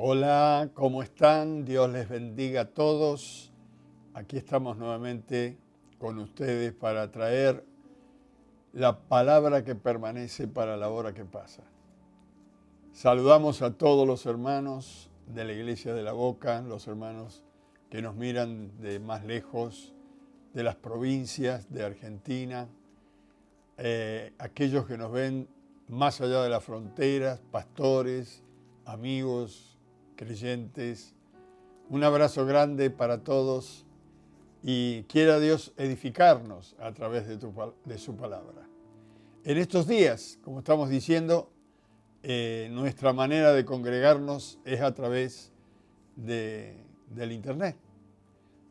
Hola, ¿cómo están? Dios les bendiga a todos. Aquí estamos nuevamente con ustedes para traer la palabra que permanece para la hora que pasa. Saludamos a todos los hermanos de la Iglesia de la Boca, los hermanos que nos miran de más lejos, de las provincias, de Argentina, aquellos que nos ven más allá de las fronteras, pastores, amigos, creyentes. Un abrazo grande para todos y quiera Dios edificarnos a través de su palabra. En estos días, como estamos diciendo, nuestra manera de congregarnos es a través del Internet,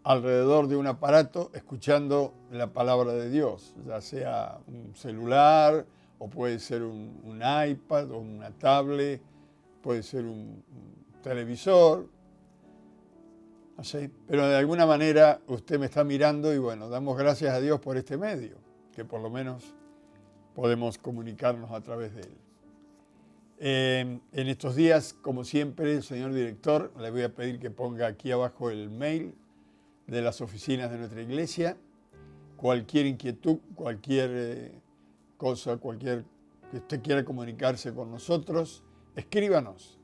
alrededor de un aparato, escuchando la palabra de Dios, ya sea un celular o puede ser un iPad o una tablet, puede ser un televisor, no sé, pero de alguna manera usted me está mirando y bueno, damos gracias a Dios por este medio, que por lo menos podemos comunicarnos a través de él. En estos días, como siempre, el señor director, le voy a pedir que ponga aquí abajo el mail de las oficinas de nuestra iglesia. Cualquier inquietud, cualquier cosa, cualquier que usted quiera comunicarse con nosotros, escríbanos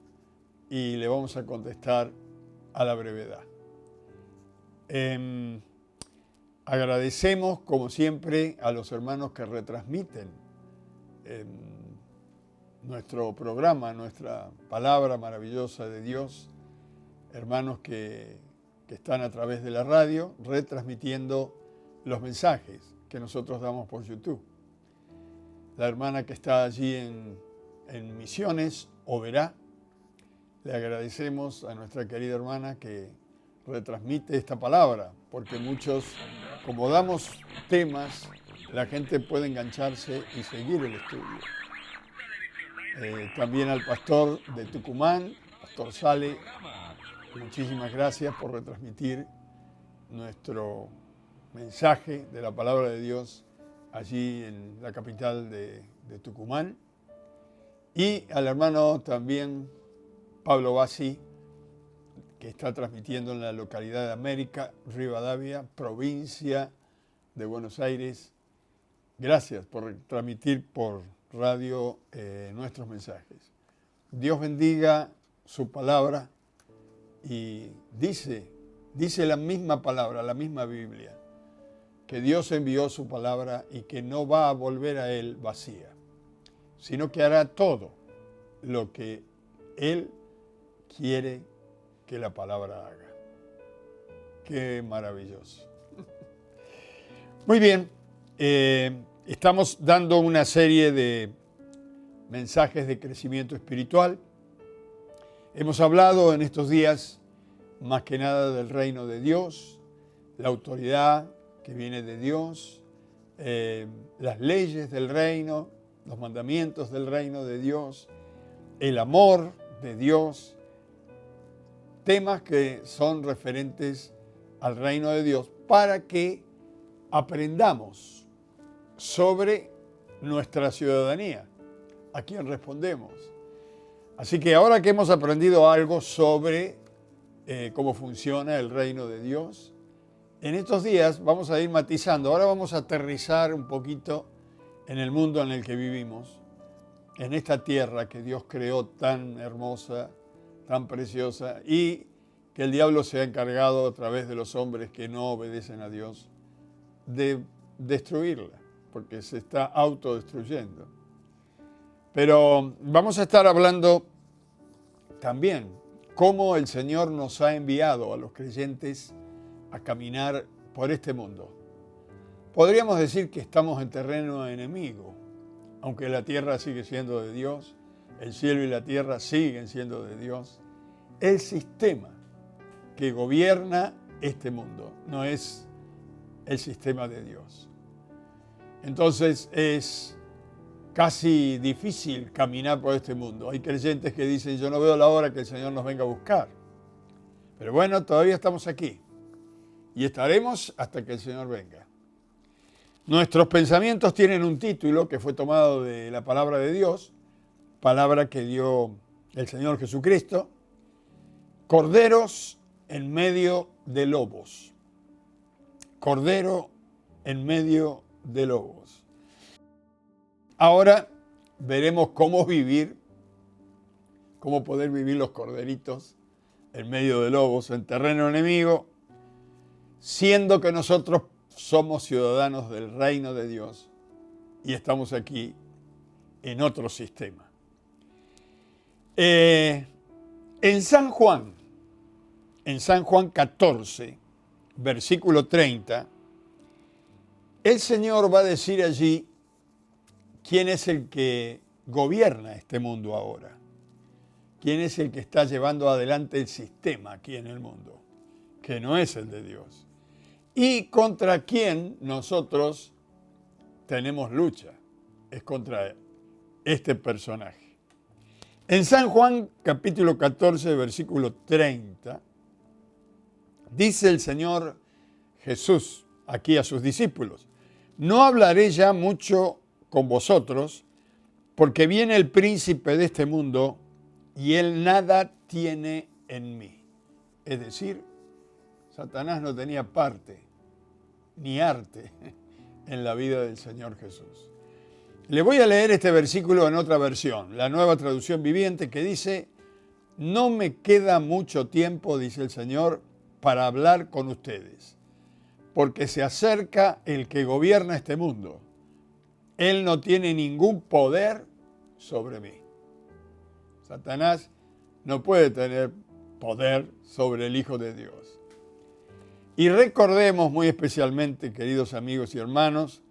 y le vamos a contestar a la brevedad. Agradecemos, como siempre, a los hermanos que retransmiten nuestro programa, nuestra palabra maravillosa de Dios, hermanos que están a través de la radio retransmitiendo los mensajes que nosotros damos por YouTube. La hermana que está allí en Misiones, Oberá, le agradecemos a nuestra querida hermana que retransmite esta palabra, porque muchos, como damos temas, la gente puede engancharse y seguir el estudio. También al pastor de Tucumán, Pastor Sale, muchísimas gracias por retransmitir nuestro mensaje de la palabra de Dios allí en la capital de Tucumán. Y al hermano también Pablo Bassi, que está transmitiendo en la localidad de América, Rivadavia, provincia de Buenos Aires. Gracias por transmitir por radio nuestros mensajes. Dios bendiga su palabra y dice la misma palabra, la misma Biblia, que Dios envió su palabra y que no va a volver a él vacía, sino que hará todo lo que él quiere que la palabra haga. Qué maravilloso. Muy bien, estamos dando una serie de mensajes de crecimiento espiritual. Hemos hablado en estos días más que nada del reino de Dios, la autoridad que viene de Dios, las leyes del reino, los mandamientos del reino de Dios, el amor de Dios, temas que son referentes al reino de Dios para que aprendamos sobre nuestra ciudadanía, a quién respondemos. Así que ahora que hemos aprendido algo sobre cómo funciona el reino de Dios, en estos días vamos a ir matizando. Ahora vamos a aterrizar un poquito en el mundo en el que vivimos, en esta tierra que Dios creó tan hermosa, tan preciosa, y que el diablo se ha encargado a través de los hombres que no obedecen a Dios de destruirla, porque se está autodestruyendo. Pero vamos a estar hablando también cómo el Señor nos ha enviado a los creyentes a caminar por este mundo. Podríamos decir que estamos en terreno enemigo, aunque la tierra sigue siendo de Dios, el cielo y la tierra siguen siendo de Dios. El sistema que gobierna este mundo no es el sistema de Dios. Entonces es casi difícil caminar por este mundo. Hay creyentes que dicen, yo no veo la hora que el Señor nos venga a buscar. Pero bueno, todavía estamos aquí y estaremos hasta que el Señor venga. Nuestros pensamientos tienen un título que fue tomado de la palabra de Dios, palabra que dio el Señor Jesucristo, Corderos en medio de lobos. Cordero en medio de lobos. Ahora veremos cómo poder vivir los corderitos en medio de lobos, en terreno enemigo, siendo que nosotros somos ciudadanos del reino de Dios y estamos aquí en otro sistema. En San Juan 14, versículo 30, el Señor va a decir allí quién es el que gobierna este mundo ahora, quién es el que está llevando adelante el sistema aquí en el mundo, que no es el de Dios, y contra quién nosotros tenemos lucha, es contra este personaje. En San Juan capítulo 14, versículo 30, dice el Señor Jesús aquí a sus discípulos: no hablaré ya mucho con vosotros, porque viene el príncipe de este mundo y él nada tiene en mí. Es decir, Satanás no tenía parte ni arte en la vida del Señor Jesús. Le voy a leer este versículo en otra versión, la Nueva Traducción Viviente, que dice: no me queda mucho tiempo, dice el Señor, para hablar con ustedes, porque se acerca el que gobierna este mundo. Él no tiene ningún poder sobre mí. Satanás no puede tener poder sobre el Hijo de Dios. Y recordemos muy especialmente, queridos amigos y hermanos,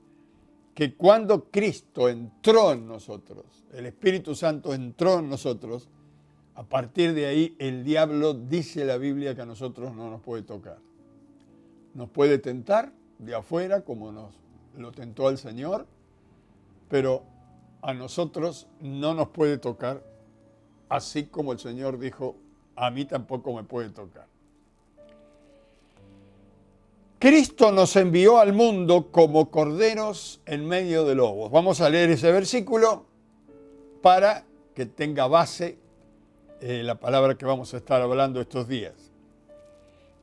que cuando Cristo entró en nosotros, el Espíritu Santo entró en nosotros, a partir de ahí el diablo, dice la Biblia, que a nosotros no nos puede tocar. Nos puede tentar de afuera como lo tentó al Señor, pero a nosotros no nos puede tocar, así como el Señor dijo: a mí tampoco me puede tocar. Cristo nos envió al mundo como corderos en medio de lobos. Vamos a leer ese versículo para que tenga base la palabra que vamos a estar hablando estos días.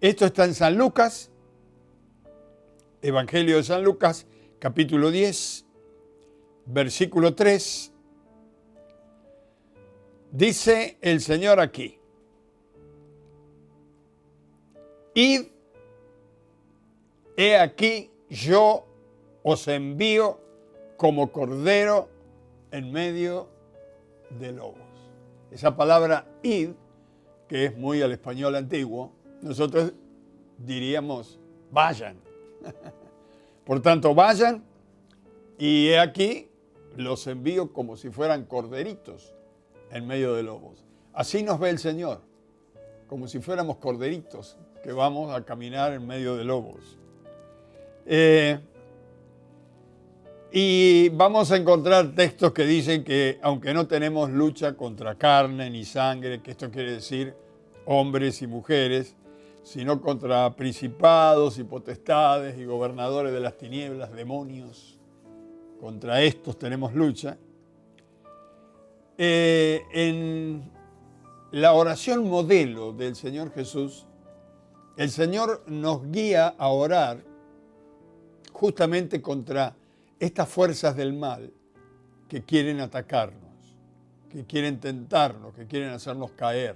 Esto está en San Lucas, Evangelio de San Lucas, capítulo 10, versículo 3. Dice el Señor aquí: id, he aquí yo os envío como cordero en medio de lobos. Esa palabra id, que es muy al español antiguo, nosotros diríamos vayan. Por tanto, vayan, y he aquí los envío como si fueran corderitos en medio de lobos. Así nos ve el Señor, como si fuéramos corderitos que vamos a caminar en medio de lobos. Y vamos a encontrar textos que dicen que aunque no tenemos lucha contra carne ni sangre, que esto quiere decir hombres y mujeres, sino contra principados y potestades y gobernadores de las tinieblas, demonios, contra estos tenemos lucha. En la oración modelo del Señor Jesús, el Señor nos guía a orar justamente contra estas fuerzas del mal que quieren atacarnos, que quieren tentarnos, que quieren hacernos caer.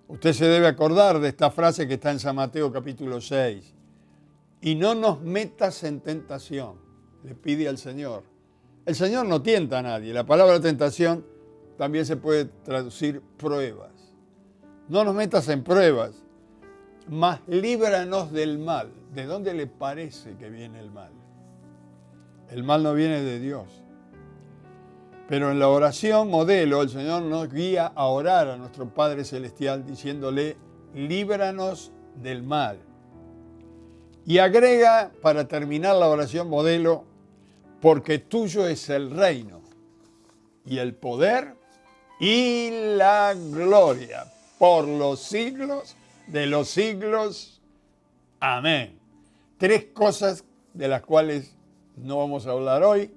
Usted se debe acordar de esta frase que está en San Mateo capítulo 6. Y no nos metas en tentación, le pide al Señor. El Señor no tienta a nadie. La palabra tentación también se puede traducir pruebas. No nos metas en pruebas, mas líbranos del mal. ¿De dónde le parece que viene el mal? El mal no viene de Dios. Pero en la oración modelo, el Señor nos guía a orar a nuestro Padre Celestial diciéndole: líbranos del mal. Y agrega, para terminar la oración modelo: porque tuyo es el reino y el poder y la gloria por los siglos de los siglos. Amén. Tres cosas de las cuales no vamos a hablar hoy,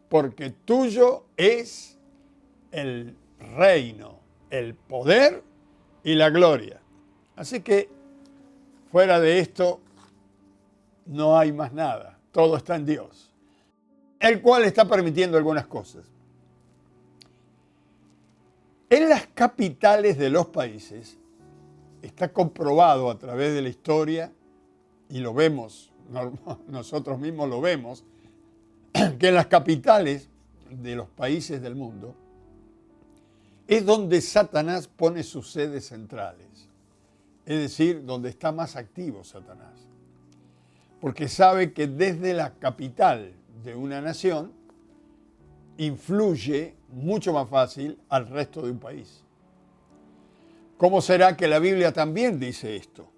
porque tuyo es el reino, el poder y la gloria. Así que fuera de esto no hay más nada. Todo está en Dios, el cual está permitiendo algunas cosas. En las capitales de los países está comprobado a través de la historia, y lo vemos, nosotros mismos lo vemos, que en las capitales de los países del mundo es donde Satanás pone sus sedes centrales, es decir, donde está más activo Satanás, porque sabe que desde la capital de una nación influye mucho más fácil al resto de un país. ¿Cómo será que la Biblia también dice esto?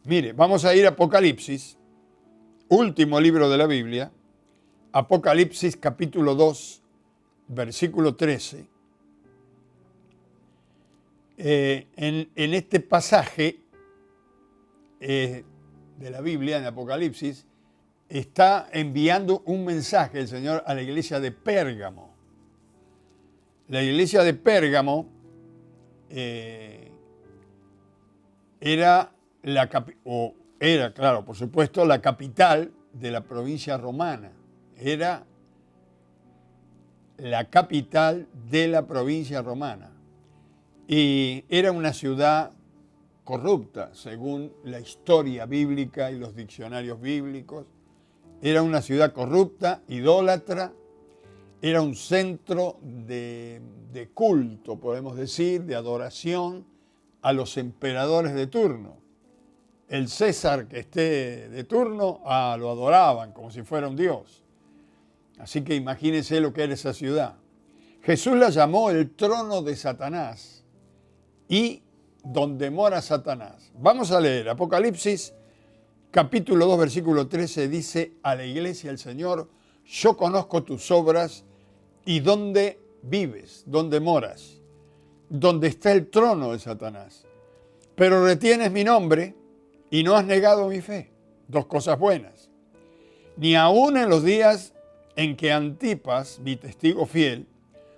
Mire, vamos a ir a Apocalipsis, último libro de la Biblia, Apocalipsis capítulo 2, versículo 13. En este pasaje de la Biblia, en Apocalipsis, está enviando un mensaje el Señor a la iglesia de Pérgamo. La iglesia de Pérgamo era, claro, por supuesto, la capital de la provincia romana. Era la capital de la provincia romana. Y era una ciudad corrupta, según la historia bíblica y los diccionarios bíblicos. Era una ciudad corrupta, idólatra, era un centro de culto, podemos decir, de adoración a los emperadores de turno. El César que esté de turno, lo adoraban como si fuera un dios. Así que imagínense lo que era esa ciudad. Jesús la llamó el trono de Satanás y donde mora Satanás. Vamos a leer Apocalipsis capítulo 2, versículo 13, dice a la iglesia el Señor: yo conozco tus obras y dónde vives, dónde moras, donde está el trono de Satanás. Pero retienes mi nombre y no has negado mi fe. Dos cosas buenas. Ni aun en los días en que Antipas, mi testigo fiel,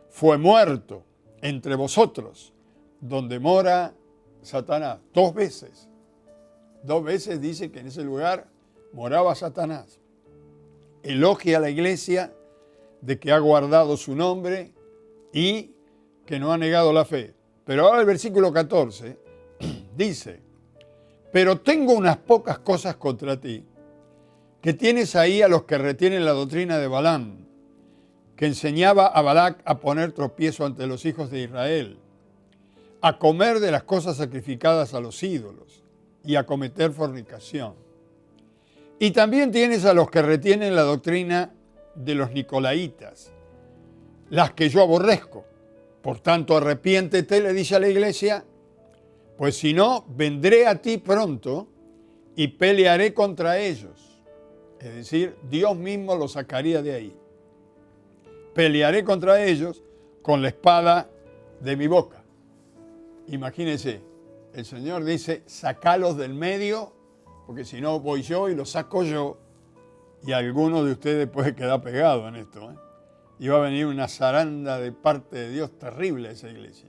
fue muerto entre vosotros, donde mora Satanás. Dos veces dice que en ese lugar moraba Satanás. Elogia a la iglesia de que ha guardado su nombre y que no ha negado la fe. Pero ahora el versículo 14 dice: pero tengo unas pocas cosas contra ti, que tienes ahí a los que retienen la doctrina de Balaam, que enseñaba a Balac a poner tropiezo ante los hijos de Israel, a comer de las cosas sacrificadas a los ídolos y a cometer fornicación. Y también tienes a los que retienen la doctrina de los nicolaitas, las que yo aborrezco. Por tanto, arrepiéntete, le dice a la iglesia, pues si no, vendré a ti pronto y pelearé contra ellos. Es decir, Dios mismo los sacaría de ahí. Pelearé contra ellos con la espada de mi boca. Imagínense, el Señor dice, sacalos del medio, porque si no voy yo y los saco yo, y alguno de ustedes puede quedar pegado en esto. Y va a venir una zaranda de parte de Dios terrible a esa iglesia.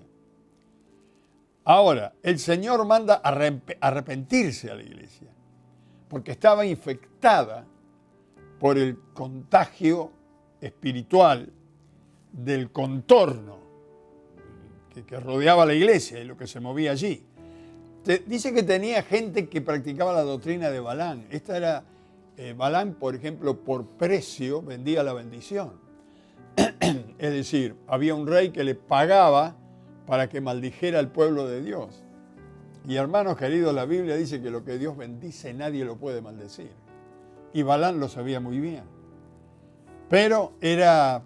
Ahora, el Señor manda arrepentirse a la iglesia, porque estaba infectada por el contagio espiritual del contorno que rodeaba la iglesia y lo que se movía allí. Dice que tenía gente que practicaba la doctrina de Balaam. Esta era, Balaam, por ejemplo, por precio vendía la bendición. Es decir, había un rey que le pagaba para que maldijera al pueblo de Dios. Y hermanos queridos, la Biblia dice que lo que Dios bendice nadie lo puede maldecir. Y Balaam lo sabía muy bien. Pero la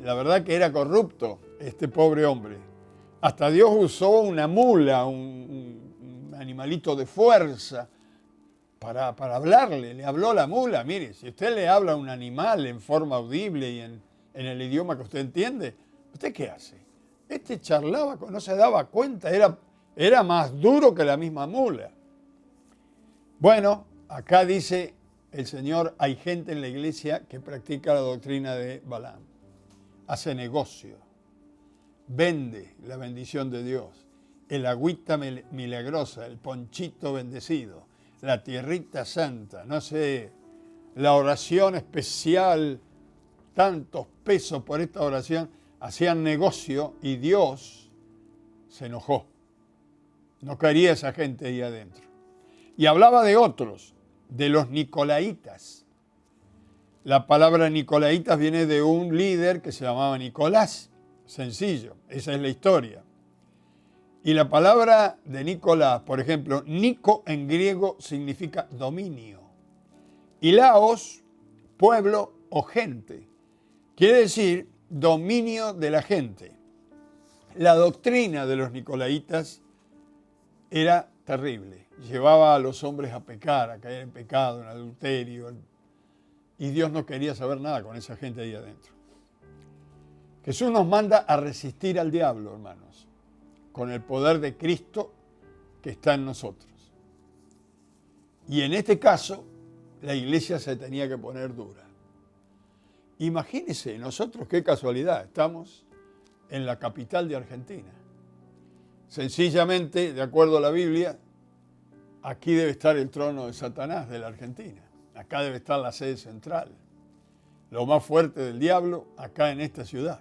verdad que era corrupto este pobre hombre. Hasta Dios usó una mula, un animalito de fuerza, para hablarle. Le habló la mula. Mire, si usted le habla a un animal en forma audible y en el idioma que usted entiende, ¿usted qué hace? Este charlaba, no se daba cuenta, era más duro que la misma mula. Bueno, acá dice el Señor, hay gente en la iglesia que practica la doctrina de Balaam. Hace negocio, vende la bendición de Dios. el agüita milagrosa, el ponchito bendecido, la tierrita santa, no sé, la oración especial, tantos pesos por esta oración, hacían negocio y Dios se enojó. No quería esa gente ahí adentro. Y hablaba de otros, de los nicolaitas. La palabra nicolaitas viene de un líder que se llamaba Nicolás. Sencillo, esa es la historia. Y la palabra de Nicolás, por ejemplo, Nico en griego significa dominio. Y laos, pueblo o gente. Quiere decir dominio de la gente. La doctrina de los nicolaitas era terrible. Llevaba a los hombres a pecar, a caer en pecado, en adulterio. Y Dios no quería saber nada con esa gente ahí adentro. Jesús nos manda a resistir al diablo, hermanos, con el poder de Cristo que está en nosotros. Y en este caso, la iglesia se tenía que poner dura. Imagínense, nosotros, qué casualidad, estamos en la capital de Argentina. Sencillamente, de acuerdo a la Biblia, aquí debe estar el trono de Satanás de la Argentina. Acá debe estar la sede central. Lo más fuerte del diablo, acá en esta ciudad.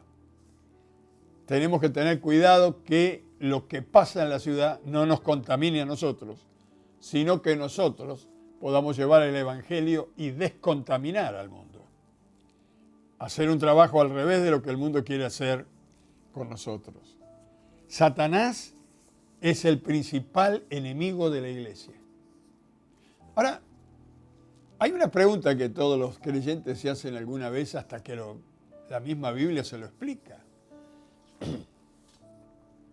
Tenemos que tener cuidado que lo que pasa en la ciudad no nos contamine a nosotros, sino que nosotros podamos llevar el Evangelio y descontaminar al mundo. Hacer un trabajo al revés de lo que el mundo quiere hacer con nosotros. Satanás es el principal enemigo de la iglesia. Ahora, hay una pregunta que todos los creyentes se hacen alguna vez hasta que la misma Biblia se lo explica.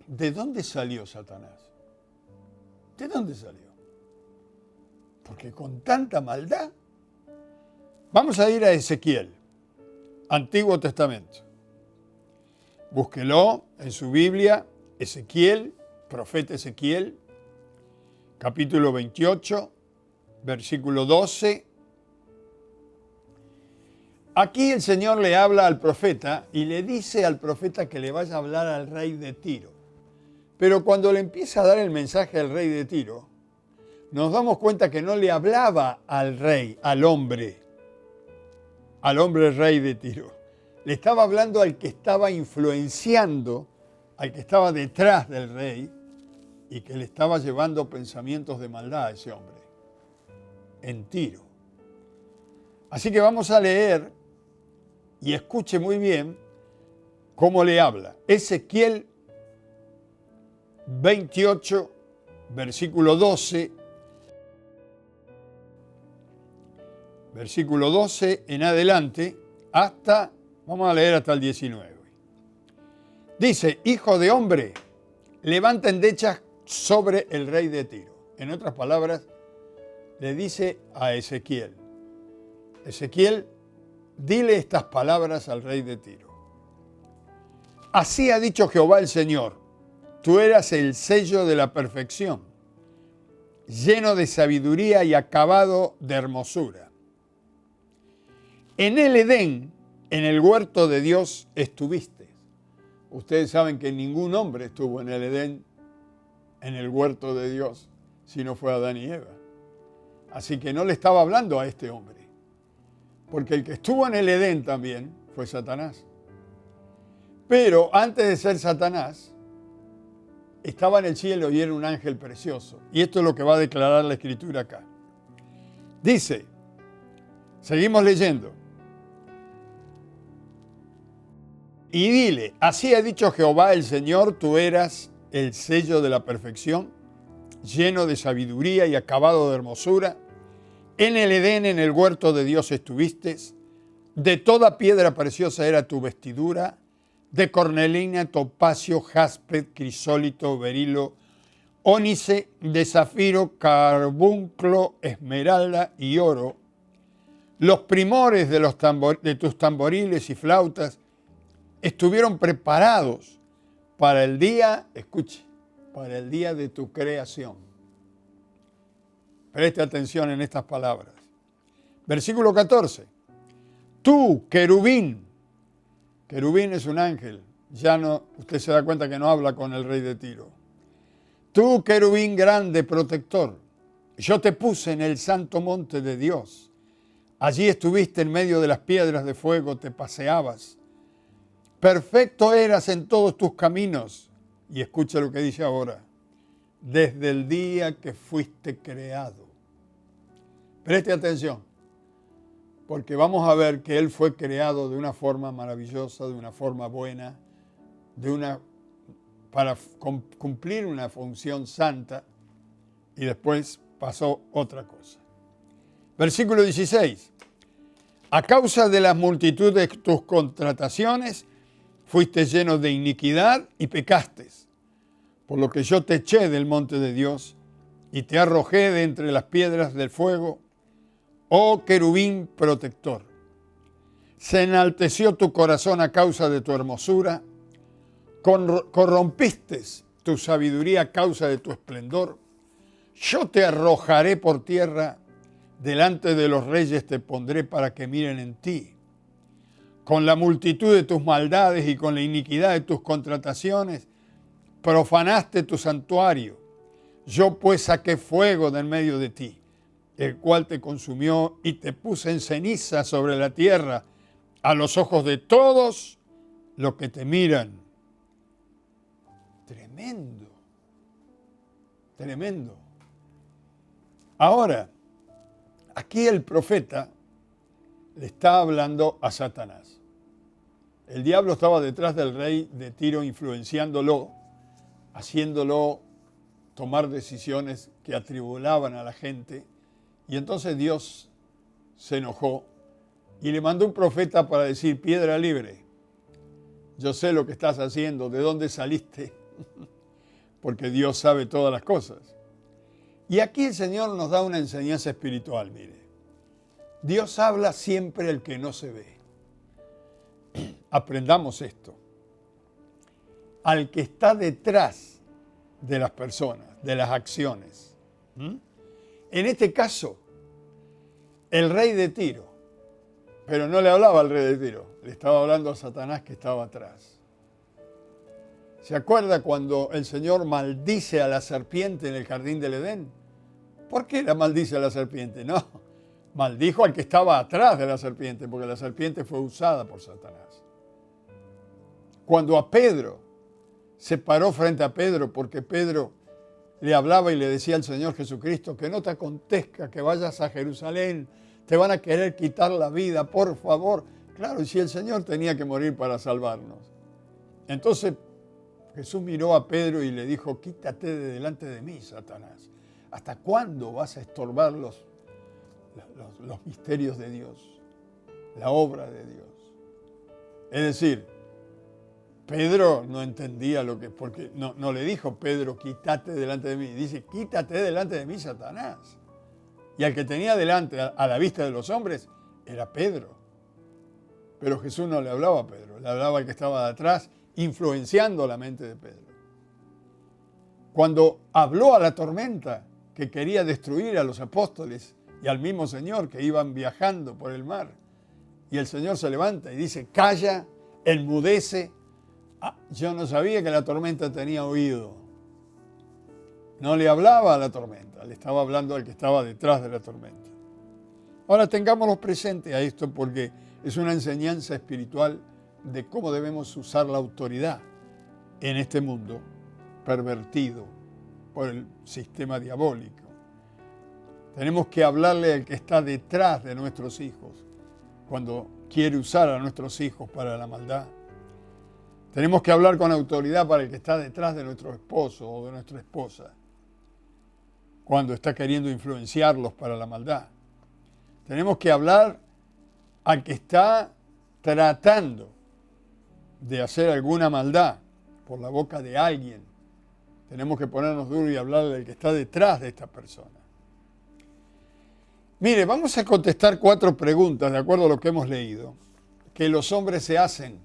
¿De dónde salió Satanás? ¿De dónde salió? Porque con tanta maldad. Vamos a ir a Ezequiel, Antiguo Testamento. Búsquelo en su Biblia, Ezequiel, profeta Ezequiel, capítulo 28, versículo 12. Aquí el Señor le habla al profeta y le dice al profeta que le vaya a hablar al rey de Tiro. Pero cuando le empieza a dar el mensaje al rey de Tiro, nos damos cuenta que no le hablaba al rey, al hombre rey de Tiro. Le estaba hablando al que estaba influenciando, al que estaba detrás del rey y que le estaba llevando pensamientos de maldad a ese hombre, en Tiro. Así que vamos a leer y escuche muy bien cómo le habla. Ezequiel 28, versículo 12. Versículo 12 en adelante hasta, vamos a leer hasta el 19. Dice, hijo de hombre, levanta endechas sobre el rey de Tiro. En otras palabras, le dice a Ezequiel, Ezequiel, dile estas palabras al rey de Tiro. Así ha dicho Jehová el Señor, tú eras el sello de la perfección, lleno de sabiduría y acabado de hermosura. En el Edén, en el huerto de Dios, estuviste. Ustedes saben que ningún hombre estuvo en el Edén, en el huerto de Dios, si no fue Adán y Eva. Así que no le estaba hablando a este hombre, porque el que estuvo en el Edén también fue Satanás. Pero antes de ser Satanás, estaba en el cielo y era un ángel precioso. Y esto es lo que va a declarar la Escritura acá. Dice, seguimos leyendo. Y dile, así ha dicho Jehová el Señor, tú eras el sello de la perfección, lleno de sabiduría y acabado de hermosura. En el Edén, en el huerto de Dios estuviste. De toda piedra preciosa era tu vestidura, de cornelina, topacio, jaspe, crisólito, berilo, ónice, de zafiro, carbunclo, esmeralda y oro. Los primores de tus tamboriles y flautas estuvieron preparados para el día, escuche, para el día de tu creación. Preste atención en estas palabras. Versículo 14. Tú, querubín. Querubín es un ángel. Ya no, usted se da cuenta que no habla con el rey de Tiro. Tú, querubín grande, protector, yo te puse en el santo monte de Dios. Allí estuviste en medio de las piedras de fuego, te paseabas. Perfecto eras en todos tus caminos. Y escucha lo que dice ahora. Desde el día que fuiste creado. Preste atención, porque vamos a ver que Él fue creado de una forma maravillosa, de una forma buena, para cumplir una función santa, y después pasó otra cosa. Versículo 16. A causa de la multitud de tus contrataciones, fuiste lleno de iniquidad y pecaste, por lo que yo te eché del monte de Dios y te arrojé de entre las piedras del fuego, oh querubín protector. Se enalteció tu corazón a causa de tu hermosura, corrompiste tu sabiduría a causa de tu esplendor. Yo te arrojaré por tierra, delante de los reyes te pondré para que miren en ti. Con la multitud de tus maldades y con la iniquidad de tus contrataciones, profanaste tu santuario. Yo pues saqué fuego de en medio de ti, el cual te consumió y te puse en ceniza sobre la tierra, a los ojos de todos los que te miran. Tremendo, tremendo. Ahora, aquí el profeta le está hablando a Satanás. El diablo estaba detrás del rey de Tiro, influenciándolo, haciéndolo tomar decisiones que atribulaban a la gente. Y entonces Dios se enojó y le mandó un profeta para decir: piedra libre, yo sé lo que estás haciendo, de dónde saliste, porque Dios sabe todas las cosas. Y aquí el Señor nos da una enseñanza espiritual, mire. Dios habla siempre al que no se ve. Aprendamos esto. Al que está detrás de las personas, de las acciones. En este caso, el rey de Tiro, pero no le hablaba al rey de Tiro, le estaba hablando a Satanás que estaba atrás. ¿Se acuerda cuando el Señor maldice a la serpiente en el jardín del Edén? ¿Por qué la maldice a la serpiente? No, maldijo al que estaba atrás de la serpiente, porque la serpiente fue usada por Satanás. Cuando a Pedro se paró frente a Pedro, porque Pedro le hablaba y le decía al Señor Jesucristo: que no te acontezca que vayas a Jerusalén, te van a querer quitar la vida, por favor. Claro, y si el Señor tenía que morir para salvarnos. Entonces Jesús miró a Pedro y le dijo: quítate de delante de mí, Satanás. ¿Hasta cuándo vas a estorbar los misterios de Dios, la obra de Dios? Es decir, Pedro no entendía lo que, porque no le dijo Pedro: quítate delante de mí. Dice: quítate delante de mí, Satanás. Y al que tenía delante, a la vista de los hombres, era Pedro. Pero Jesús no le hablaba a Pedro, le hablaba al que estaba de atrás, influenciando la mente de Pedro. Cuando habló a la tormenta que quería destruir a los apóstoles y al mismo Señor, que iban viajando por el mar, y el Señor se levanta y dice: calla, enmudece. Yo no sabía que la tormenta tenía oído. No le hablaba a la tormenta, le estaba hablando al que estaba detrás de la tormenta. Ahora tengámoslo presente a esto, porque es una enseñanza espiritual de cómo debemos usar la autoridad en este mundo pervertido por el sistema diabólico. Tenemos que hablarle al que está detrás de nuestros hijos cuando quiere usar a nuestros hijos para la maldad. Tenemos que hablar con autoridad para el que está detrás de nuestro esposo o de nuestra esposa cuando está queriendo influenciarlos para la maldad. Tenemos que hablar al que está tratando de hacer alguna maldad por la boca de alguien. Tenemos que ponernos duros y hablarle al que está detrás de esta persona. Mire, vamos a contestar 4 preguntas de acuerdo a lo que hemos leído, que los hombres se hacen.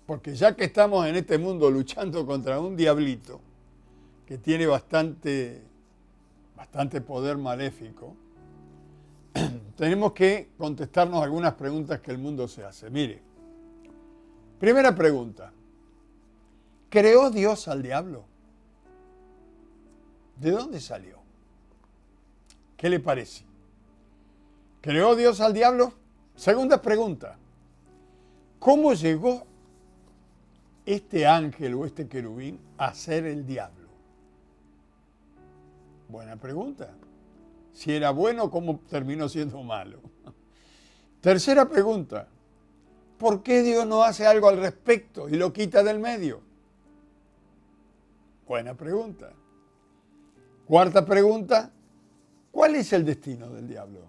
Porque ya que estamos en este mundo luchando contra un diablito que tiene bastante poder maléfico, tenemos que contestarnos algunas preguntas que el mundo se hace. Mire, primera pregunta: ¿creó Dios al diablo? ¿De dónde salió? ¿Qué le parece? ¿Creó Dios al diablo? Segunda pregunta. ¿Cómo llegó este ángel o este querubín a ser el diablo? Buena pregunta. Si era bueno, ¿cómo terminó siendo malo? Tercera pregunta. ¿Por qué Dios no hace algo al respecto y lo quita del medio? Buena pregunta. Cuarta pregunta. ¿Cuál es el destino del diablo?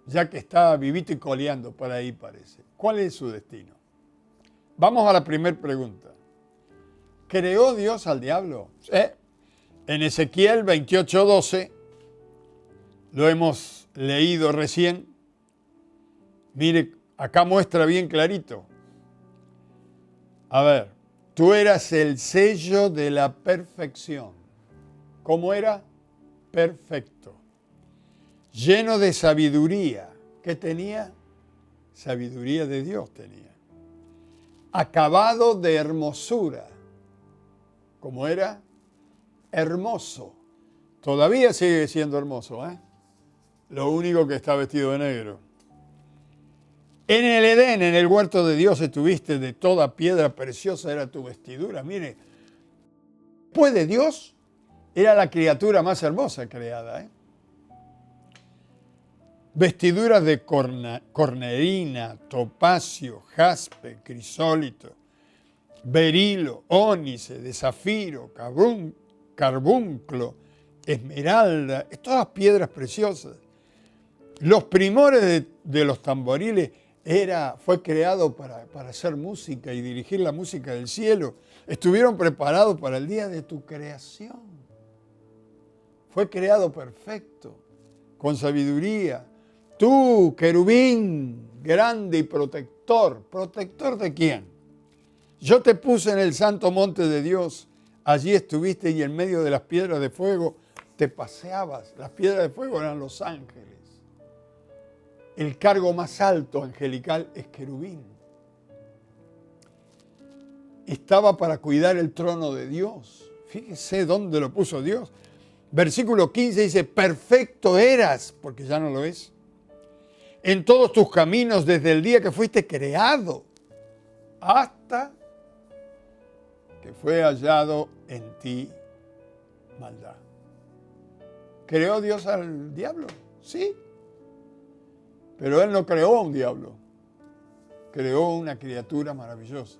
Ya que está vivito y coleando por ahí, parece. ¿Cuál es su destino? Vamos a la primera pregunta. ¿Creó Dios al diablo? En Ezequiel 28:12, lo hemos leído recién. Mire, acá muestra bien clarito. A ver, tú eras el sello de la perfección. ¿Cómo era? Perfecto. Lleno de sabiduría. ¿Qué tenía? Sabiduría de Dios tenía. Acabado de hermosura. ¿Cómo era? Hermoso. Todavía sigue siendo hermoso, ¿eh? Lo único que está vestido de negro. En el Edén, en el huerto de Dios, estuviste de toda piedra preciosa, era tu vestidura. Mire, después de Dios, era la criatura más hermosa creada, ¿eh? Vestiduras de cornerina, topacio, jaspe, crisólito, berilo, ónice, de zafiro, carbunclo, esmeralda, todas piedras preciosas. Los primores de los tamboriles fue creado para hacer música y dirigir la música del cielo. Estuvieron preparados para el día de tu creación. Fue creado perfecto, con sabiduría. Tú, querubín, grande y protector. ¿Protector de quién? Yo te puse en el santo monte de Dios. Allí estuviste y en medio de las piedras de fuego te paseabas. Las piedras de fuego eran los ángeles. El cargo más alto angelical es querubín. Estaba para cuidar el trono de Dios. Fíjese dónde lo puso Dios. Versículo 15 dice, perfecto eras, porque ya no lo es, en todos tus caminos desde el día que fuiste creado, hasta que fue hallado en ti maldad. ¿Creó Dios al diablo? Sí. Pero Él no creó a un diablo. Creó una criatura maravillosa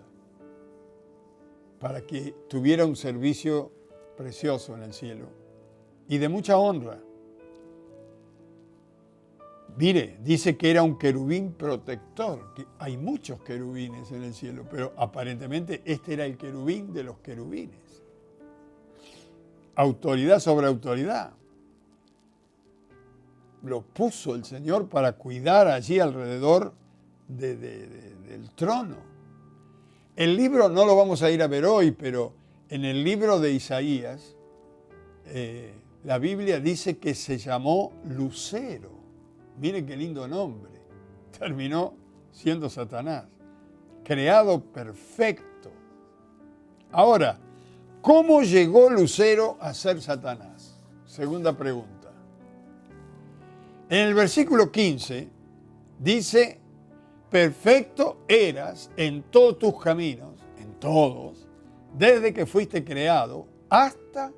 para que tuviera un servicio precioso en el cielo y de mucha honra. Mire, dice que era un querubín protector. Que hay muchos querubines en el cielo, pero aparentemente este era el querubín de los querubines. Autoridad sobre autoridad. Lo puso el Señor para cuidar allí alrededor del trono. El libro no lo vamos a ir a ver hoy, pero en el libro de Isaías, la Biblia dice que se llamó Lucero. Miren qué lindo nombre. Terminó siendo Satanás. Creado perfecto. Ahora, ¿cómo llegó Lucero a ser Satanás? Segunda pregunta. En el versículo 15 dice, perfecto eras en todos tus caminos, en todos, desde que fuiste creado hasta,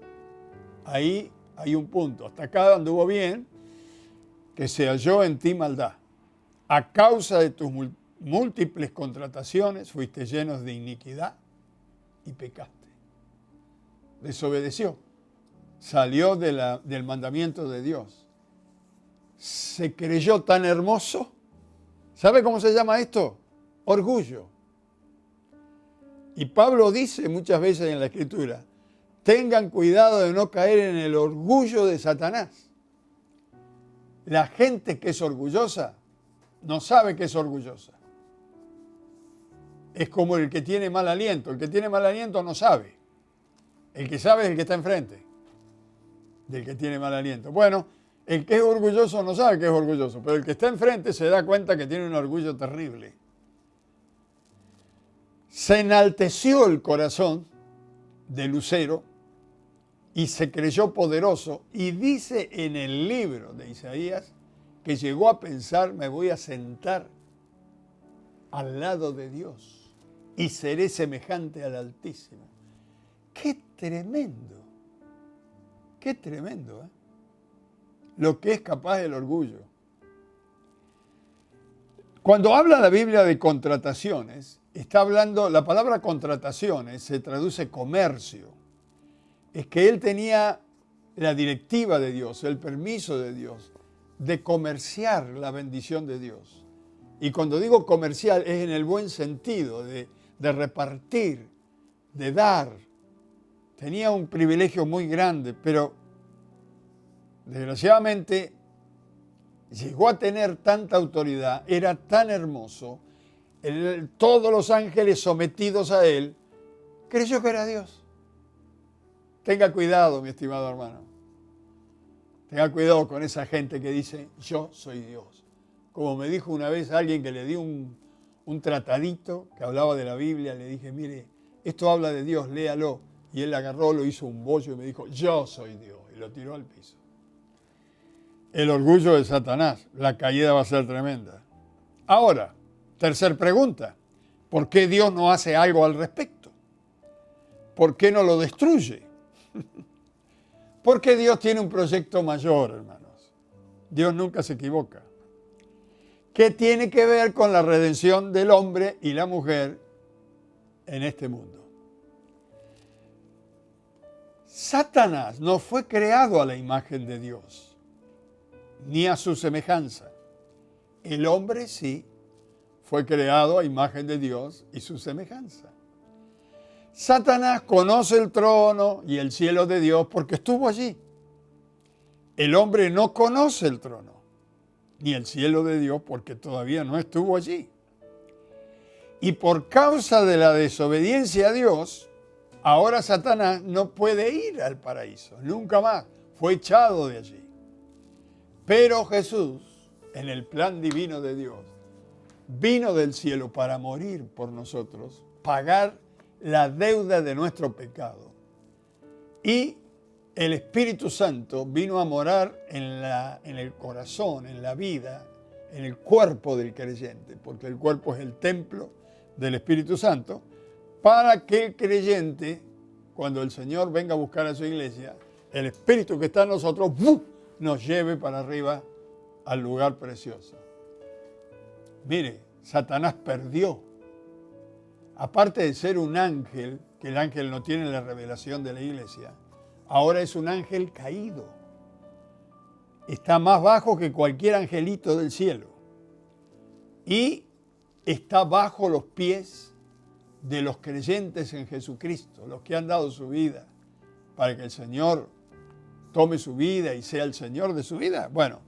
ahí hay un punto, hasta acá anduvo bien, que se halló en ti maldad. A causa de tus múltiples contrataciones fuiste llenos de iniquidad y pecaste. Desobedeció, salió del mandamiento de Dios. Se creyó tan hermoso. ¿Sabe cómo se llama esto? Orgullo. Y Pablo dice muchas veces en la Escritura, tengan cuidado de no caer en el orgullo de Satanás. La gente que es orgullosa no sabe que es orgullosa. Es como el que tiene mal aliento. El que tiene mal aliento no sabe. El que sabe es el que está enfrente del que tiene mal aliento. Bueno, el que es orgulloso no sabe que es orgulloso, pero el que está enfrente se da cuenta que tiene un orgullo terrible. Se enalteció el corazón de Lucero y se creyó poderoso. Y dice en el libro de Isaías que llegó a pensar, me voy a sentar al lado de Dios y seré semejante al Altísimo. ¡Qué tremendo! ¡Qué tremendo! Lo que es capaz el orgullo. Cuando habla la Biblia de contrataciones, está hablando, la palabra contrataciones se traduce comercio. Es que él tenía la directiva de Dios, el permiso de Dios, de comerciar la bendición de Dios. Y cuando digo comercial es en el buen sentido, de repartir, de dar. Tenía un privilegio muy grande, pero desgraciadamente llegó a tener tanta autoridad, era tan hermoso, todos los ángeles sometidos a él, creyó que era Dios. Tenga cuidado, mi estimado hermano. Tenga cuidado con esa gente que dice, yo soy Dios. Como me dijo una vez alguien que le dio un tratadito que hablaba de la Biblia, le dije, mire, esto habla de Dios, léalo. Y él agarró, lo hizo un bollo y me dijo, yo soy Dios. Y lo tiró al piso. El orgullo de Satanás, la caída va a ser tremenda. Ahora, tercer pregunta, ¿por qué Dios no hace algo al respecto? ¿Por qué no lo destruye? Porque Dios tiene un proyecto mayor, hermanos. Dios nunca se equivoca. ¿Qué tiene que ver con la redención del hombre y la mujer en este mundo? Satanás no fue creado a la imagen de Dios, ni a su semejanza. El hombre sí fue creado a imagen de Dios y su semejanza. Satanás conoce el trono y el cielo de Dios porque estuvo allí. El hombre no conoce el trono ni el cielo de Dios porque todavía no estuvo allí. Y por causa de la desobediencia a Dios, ahora Satanás no puede ir al paraíso, nunca más. Fue echado de allí. Pero Jesús, en el plan divino de Dios, vino del cielo para morir por nosotros, pagar la deuda de nuestro pecado. Y el Espíritu Santo vino a morar en el corazón, en la vida, en el cuerpo del creyente, porque el cuerpo es el templo del Espíritu Santo, para que el creyente, cuando el Señor venga a buscar a su iglesia, el Espíritu que está en nosotros, ¡buf!, nos lleve para arriba al lugar precioso. Mire, Satanás perdió. Aparte de ser un ángel, que el ángel no tiene la revelación de la iglesia, ahora es un ángel caído. Está más bajo que cualquier angelito del cielo. Y está bajo los pies de los creyentes en Jesucristo, los que han dado su vida para que el Señor tome su vida y sea el Señor de su vida. Bueno,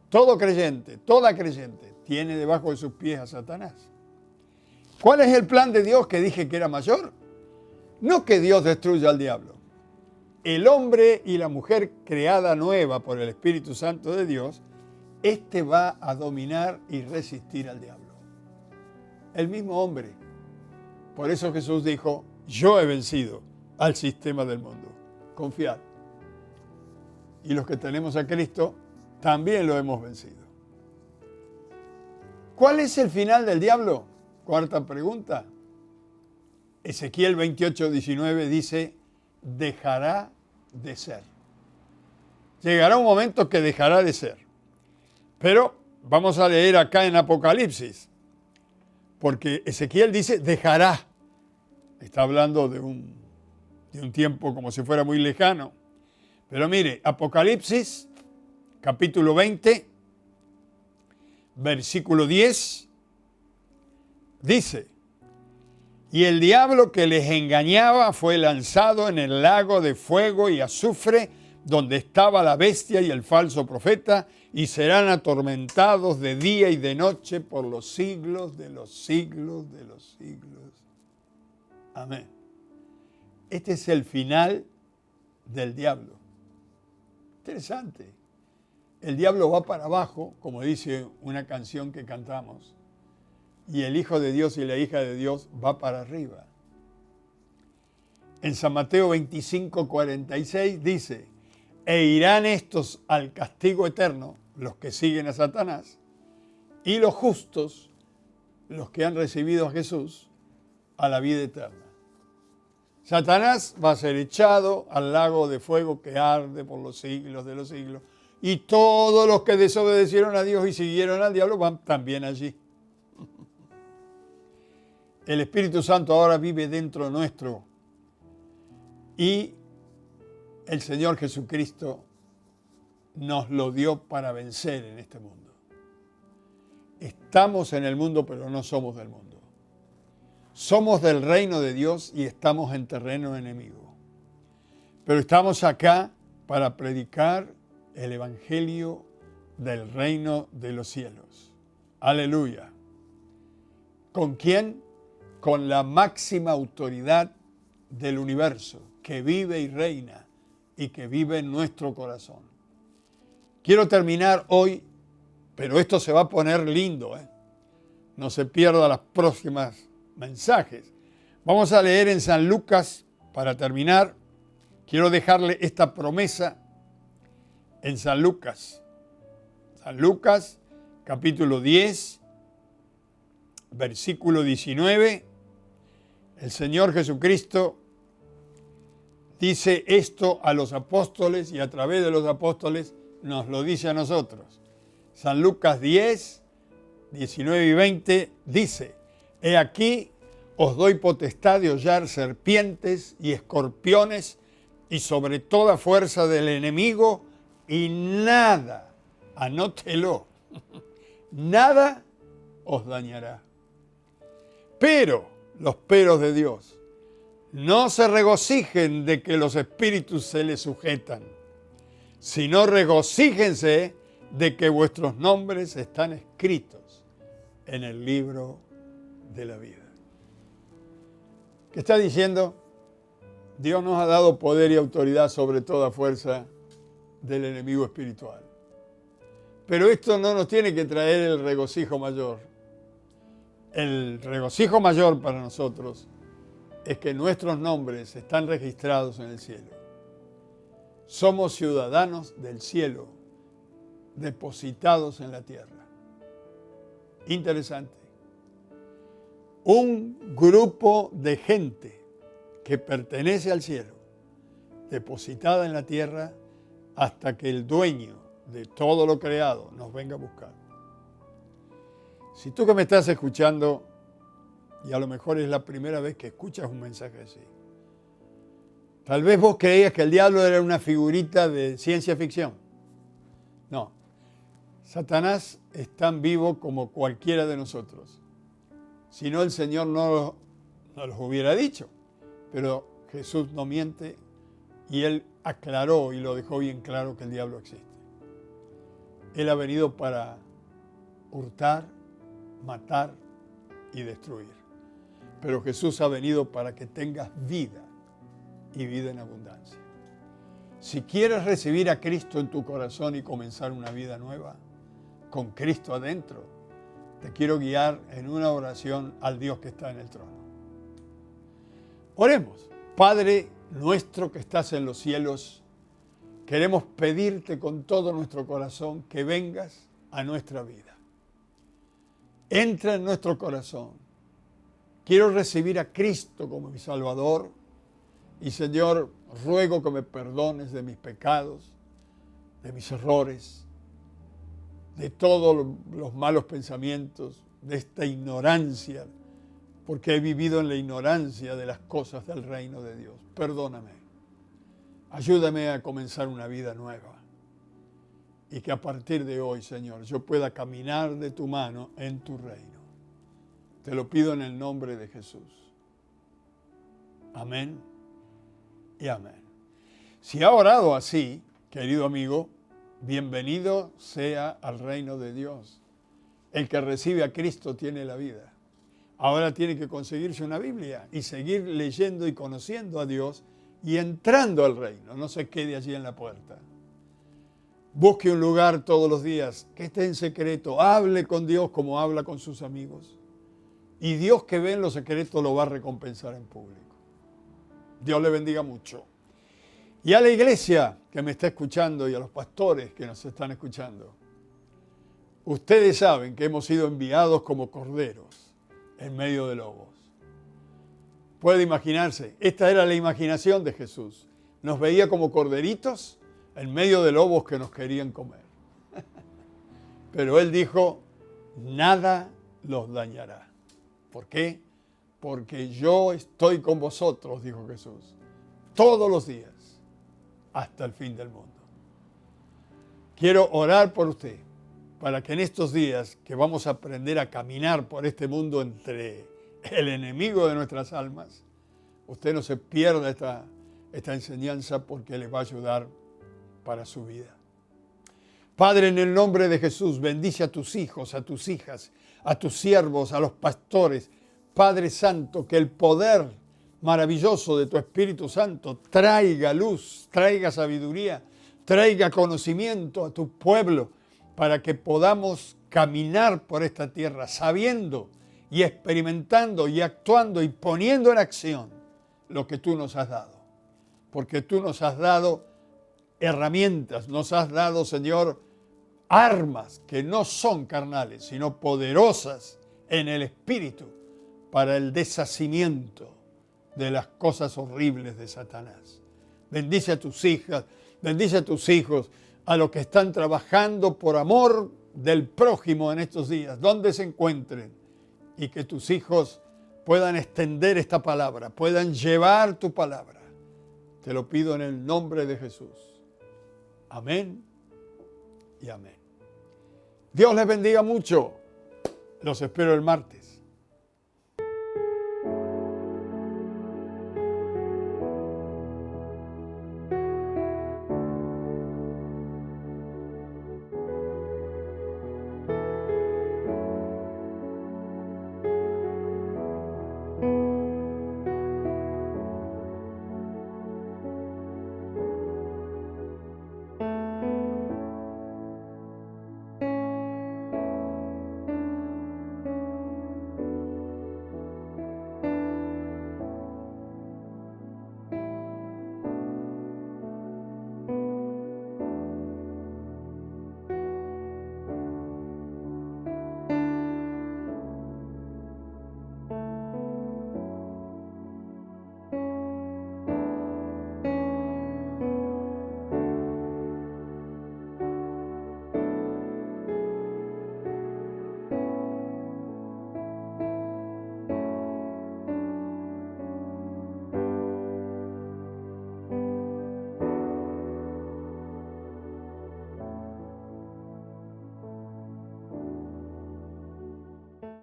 todo creyente, toda creyente tiene debajo de sus pies a Satanás. ¿Cuál es el plan de Dios que dije que era mayor? No que Dios destruya al diablo. El hombre y la mujer creada nueva por el Espíritu Santo de Dios, este va a dominar y resistir al diablo. El mismo hombre. Por eso Jesús dijo, yo he vencido al sistema del mundo. Confiad. Y los que tenemos a Cristo también lo hemos vencido. ¿Cuál es el final del diablo? Cuarta pregunta. Ezequiel 28:19 dice, dejará de ser. Llegará un momento que dejará de ser. Pero vamos a leer acá en Apocalipsis, porque Ezequiel dice, dejará. Está hablando de un tiempo como si fuera muy lejano. Pero mire, Apocalipsis, capítulo 20, versículo 10, dice, y el diablo que les engañaba fue lanzado en el lago de fuego y azufre, donde estaba la bestia y el falso profeta, y serán atormentados de día y de noche por los siglos de los siglos de los siglos. Amén. Este es el final del diablo. Interesante. El diablo va para abajo, como dice una canción que cantamos, y el Hijo de Dios y la hija de Dios va para arriba. En San Mateo 25, 46 dice, e irán estos al castigo eterno, los que siguen a Satanás, y los justos, los que han recibido a Jesús, a la vida eterna. Satanás va a ser echado al lago de fuego que arde por los siglos de los siglos, y todos los que desobedecieron a Dios y siguieron al diablo van también allí. El Espíritu Santo ahora vive dentro nuestro y el Señor Jesucristo nos lo dio para vencer en este mundo. Estamos en el mundo, pero no somos del mundo. Somos del reino de Dios y estamos en terreno enemigo. Pero estamos acá para predicar el evangelio del reino de los cielos. Aleluya. ¿Con quién? Con la máxima autoridad del universo, que vive y reina y que vive en nuestro corazón. Quiero terminar hoy, pero esto se va a poner lindo, No se pierda los próximos mensajes. Vamos a leer en San Lucas, para terminar, quiero dejarle esta promesa en San Lucas. San Lucas, capítulo 10, versículo 19. El Señor Jesucristo dice esto a los apóstoles y a través de los apóstoles nos lo dice a nosotros. San Lucas 10, 19 y 20 dice, he aquí os doy potestad de hollar serpientes y escorpiones y sobre toda fuerza del enemigo y nada, anótelo, nada os dañará. Pero, los peros de Dios, no se regocijen de que los espíritus se les sujetan, sino regocíjense de que vuestros nombres están escritos en el libro de la vida. ¿Qué está diciendo? Dios nos ha dado poder y autoridad sobre toda fuerza del enemigo espiritual. Pero esto no nos tiene que traer el regocijo mayor. El regocijo mayor para nosotros es que nuestros nombres están registrados en el cielo. Somos ciudadanos del cielo, depositados en la tierra. Interesante. Un grupo de gente que pertenece al cielo, depositada en la tierra, hasta que el dueño de todo lo creado nos venga a buscar. Si tú que me estás escuchando, y a lo mejor es la primera vez que escuchas un mensaje así, tal vez vos creías que el diablo era una figurita de ciencia ficción. No, Satanás es tan vivo como cualquiera de nosotros. Si no, el Señor no los hubiera dicho. Pero Jesús no miente y Él aclaró y lo dejó bien claro que el diablo existe. Él ha venido para hurtar, matar y destruir. Pero Jesús ha venido para que tengas vida y vida en abundancia. Si quieres recibir a Cristo en tu corazón y comenzar una vida nueva, con Cristo adentro, te quiero guiar en una oración al Dios que está en el trono. Oremos. Padre nuestro que estás en los cielos, queremos pedirte con todo nuestro corazón que vengas a nuestra vida. Entra en nuestro corazón. Quiero recibir a Cristo como mi Salvador y, Señor, ruego que me perdones de mis pecados, de mis errores, de todos los malos pensamientos, de esta ignorancia, porque he vivido en la ignorancia de las cosas del reino de Dios. Perdóname. Ayúdame a comenzar una vida nueva y que a partir de hoy, Señor, yo pueda caminar de tu mano en tu reino. Te lo pido en el nombre de Jesús. Amén y amén. Si ha orado así, querido amigo, bienvenido sea al reino de Dios. El que recibe a Cristo tiene la vida. Ahora tiene que conseguirse una Biblia y seguir leyendo y conociendo a Dios y entrando al reino. No se quede allí en la puerta. Busque un lugar todos los días, que esté en secreto. Hable con Dios como habla con sus amigos. Y Dios que ve en lo secreto lo va a recompensar en público. Dios le bendiga mucho. Y a la iglesia que me está escuchando y a los pastores que nos están escuchando, ustedes saben que hemos sido enviados como corderos en medio de lobos. Puede imaginarse, esta era la imaginación de Jesús. Nos veía como corderitos en medio de lobos que nos querían comer. Pero Él dijo, nada los dañará. ¿Por qué? Porque yo estoy con vosotros, dijo Jesús, todos los días, hasta el fin del mundo. Quiero orar por usted, para que en estos días que vamos a aprender a caminar por este mundo entre el enemigo de nuestras almas, usted no se pierda esta enseñanza porque le va a ayudar para su vida. Padre, en el nombre de Jesús, bendice a tus hijos, a tus hijas, a tus siervos, a los pastores. Padre Santo, que el poder maravilloso de tu Espíritu Santo traiga luz, traiga sabiduría, traiga conocimiento a tu pueblo para que podamos caminar por esta tierra sabiendo y experimentando y actuando y poniendo en acción lo que tú nos has dado. Porque tú nos has dado herramientas, nos has dado, Señor, armas que no son carnales, sino poderosas en el Espíritu para el deshacimiento de las cosas horribles de Satanás. Bendice a tus hijas, bendice a tus hijos, a los que están trabajando por amor del prójimo en estos días, donde se encuentren, y que tus hijos puedan extender esta palabra, puedan llevar tu palabra. Te lo pido en el nombre de Jesús. Amén y amén. Dios les bendiga mucho. Los espero el martes.